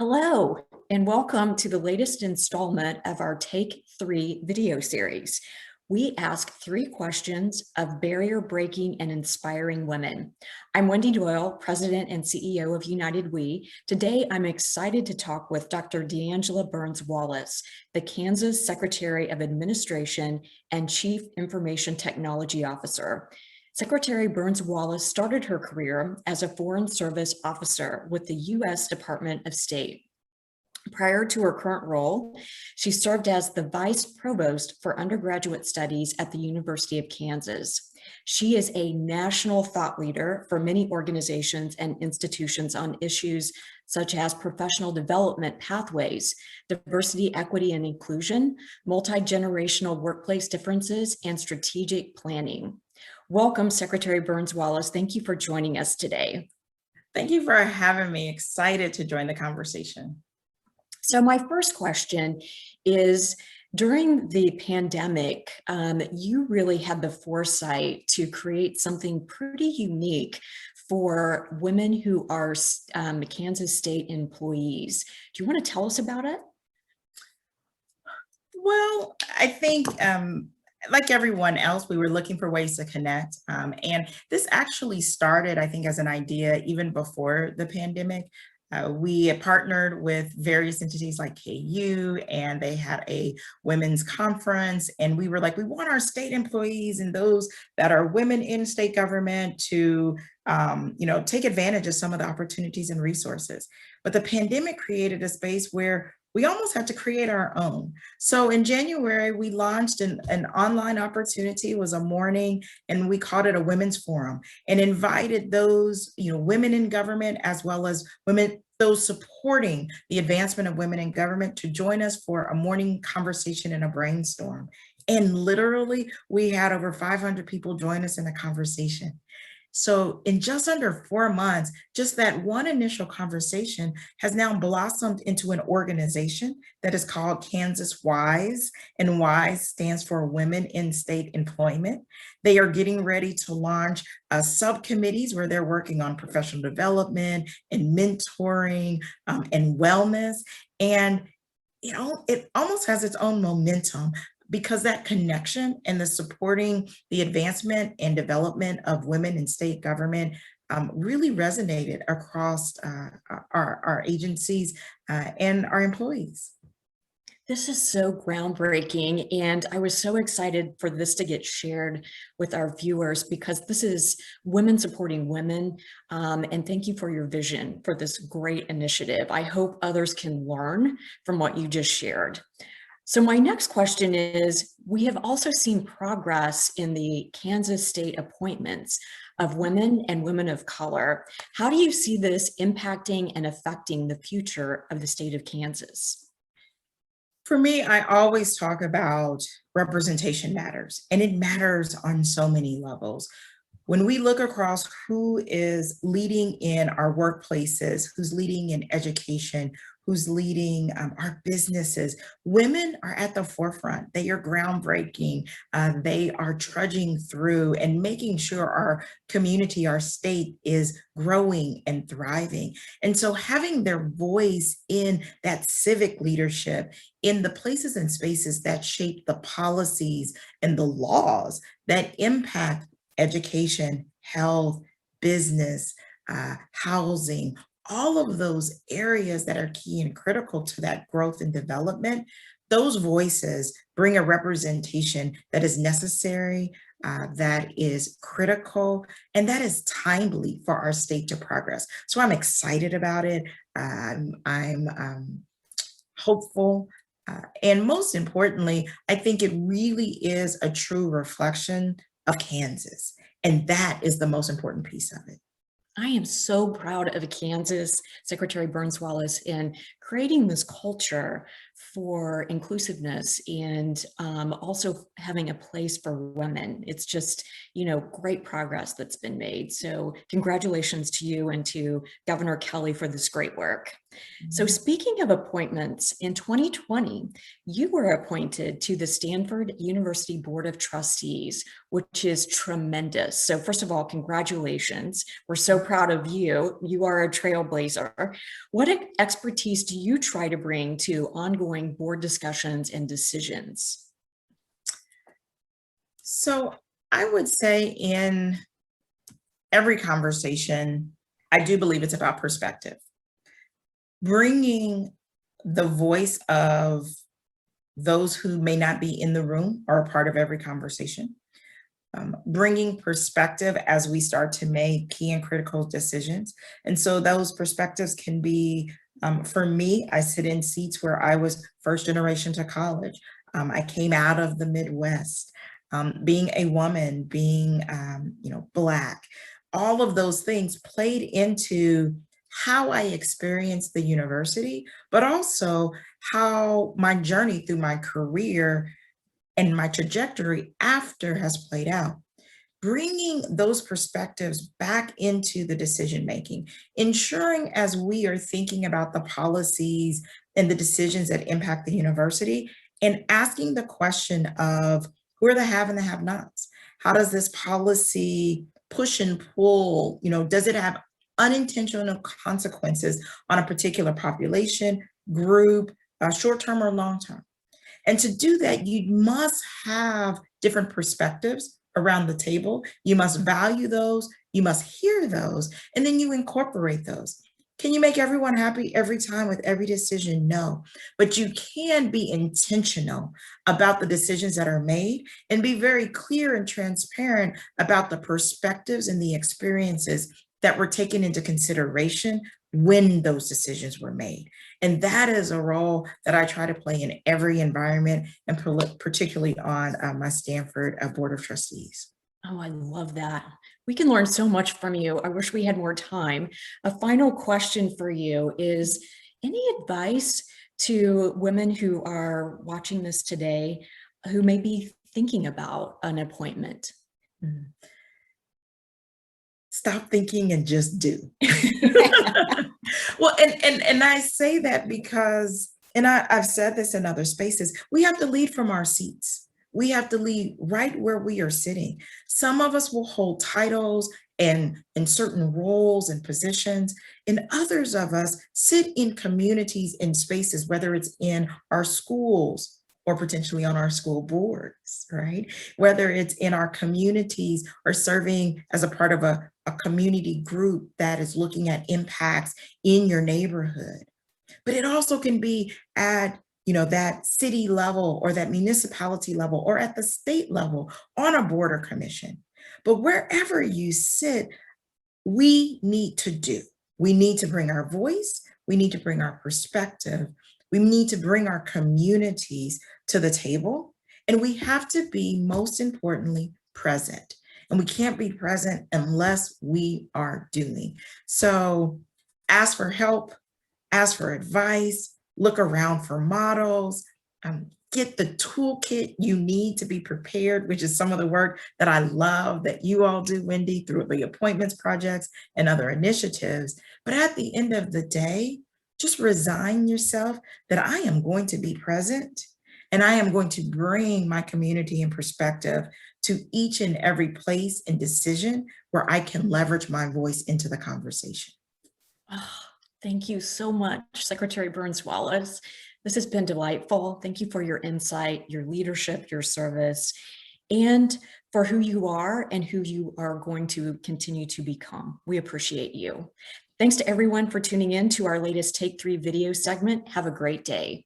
Hello, and welcome to the latest installment of our Take 3 video series. We ask 3 questions of barrier breaking and inspiring women. I'm Wendy Doyle, President and CEO of United We. Today, I'm excited to talk with Dr. D'Angela Burns Wallace, the Kansas Secretary of Administration and Chief Information Technology Officer. Secretary Burns Wallace started her career as a Foreign Service officer with the U.S. Department of State. Prior to her current role, she served as the Vice Provost for Undergraduate Studies at the University of Kansas. She is a national thought leader for many organizations and institutions on issues such as professional development pathways, diversity, equity, and inclusion, multi-generational workplace differences, and strategic planning. Welcome, Secretary Burns Wallace. Thank you for joining us today. Thank you for having me. Excited to join the conversation. So my first question is, during the pandemic, you really had the foresight to create something pretty unique for women who are Kansas State employees. Do you want to tell us about it? Well, I think like everyone else, we were looking for ways to connect. And this actually started, I think, as an idea even before the pandemic. We had partnered with various entities like KU, and they had a women's conference. And we were like, we want our state employees and those that are women in state government to take advantage of some of the opportunities and resources. But the pandemic created a space where we almost had to create our own. So in January, we launched an online opportunity. It was a morning, and we called it a women's forum, and invited those, women in government, as well as women, those supporting the advancement of women in government, to join us for a morning conversation and a brainstorm. And literally, we had over 500 people join us in the conversation. So in just under 4 months, just that one initial conversation has now blossomed into an organization that is called Kansas WISE, and WISE stands for Women in State Employment. They are getting ready to launch subcommittees where they're working on professional development and mentoring and wellness. And it almost has its own momentum, because that connection and the supporting the advancement and development of women in state government really resonated across our agencies and our employees. This is so groundbreaking, and I was so excited for this to get shared with our viewers, because this is women supporting women, and thank you for your vision for this great initiative. I hope others can learn from what you just shared. So my next question is, we have also seen progress in the Kansas State appointments of women and women of color. How do you see this impacting and affecting the future of the state of Kansas? For me, I always talk about representation matters, and it matters on so many levels. When we look across who is leading in our workplaces, who's leading in education, who's leading our businesses, women are at the forefront. They are groundbreaking. They are trudging through and making sure our community, our state is growing and thriving. And so having their voice in that civic leadership, in the places and spaces that shape the policies and the laws that impact education, health, business, housing, all of those areas that are key and critical to that growth and development, those voices bring a representation that is necessary, that is critical, and that is timely for our state to progress. So I'm excited about it. I'm hopeful. And most importantly, I think it really is a true reflection of Kansas. And that is the most important piece of it. I am so proud of Kansas, Secretary Burns Wallace, in creating this culture for inclusiveness and also having a place for women. It's just, great progress that's been made. So congratulations to you and to Governor Kelly for this great work. So Mhm. speaking of appointments, in 2020, you were appointed to the Stanford University Board of Trustees, which is tremendous. So first of all, congratulations. We're so proud of you. You are a trailblazer. What expertise do you try to bring to ongoing board discussions and decisions? So I would say in every conversation, I do believe it's about perspective. Bringing the voice of those who may not be in the room are a part of every conversation. Bringing perspective as we start to make key and critical decisions. And so those perspectives can be, for me, I sit in seats where I was first generation to college. I came out of the Midwest. Being a woman, being, Black, all of those things played into how I experienced the university, but also how my journey through my career and my trajectory after has played out. Bringing those perspectives back into the decision making, ensuring as we are thinking about the policies and the decisions that impact the university, and asking the question of who are the have and the have nots? How does this policy push and pull? Does it have unintentional consequences on a particular population, group, short term or long term? And to do that, you must have different perspectives around the table. You must value those, you must hear those, and then you incorporate those. Can you make everyone happy every time with every decision? No. But you can be intentional about the decisions that are made and be very clear and transparent about the perspectives and the experiences that were taken into consideration when those decisions were made. And that is a role that I try to play in every environment, and particularly on my Stanford Board of Trustees. Oh, I love that. We can learn so much from you. I wish we had more time. A final question for you is any advice to women who are watching this today who may be thinking about an appointment? Mhm. Stop thinking and just do. Well, and I say that because, and I've said this in other spaces, we have to lead from our seats. We have to lead right where we are sitting. Some of us will hold titles and in certain roles and positions, and others of us sit in communities and spaces, whether it's in our schools or potentially on our school boards, right? Whether it's in our communities or serving as a part of a community group that is looking at impacts in your neighborhood. But it also can be at that city level or that municipality level or at the state level on a board or commission. But wherever you sit, we need to do. We need to bring our voice, we need to bring our perspective, we need to bring our communities to the table, and we have to be, most importantly, present. And we can't be present unless we are doing. So ask for help, ask for advice, look around for models, get the toolkit you need to be prepared, which is some of the work that I love that you all do, Wendy, through the appointments projects and other initiatives. But at the end of the day, just resign yourself that I am going to be present and I am going to bring my community and perspective to each and every place and decision where I can leverage my voice into the conversation. Oh, thank you so much, Secretary Burns Wallace. This has been delightful. Thank you for your insight, your leadership, your service, and for who you are and who you are going to continue to become. We appreciate you. Thanks to everyone for tuning in to our latest Take 3 video segment. Have a great day.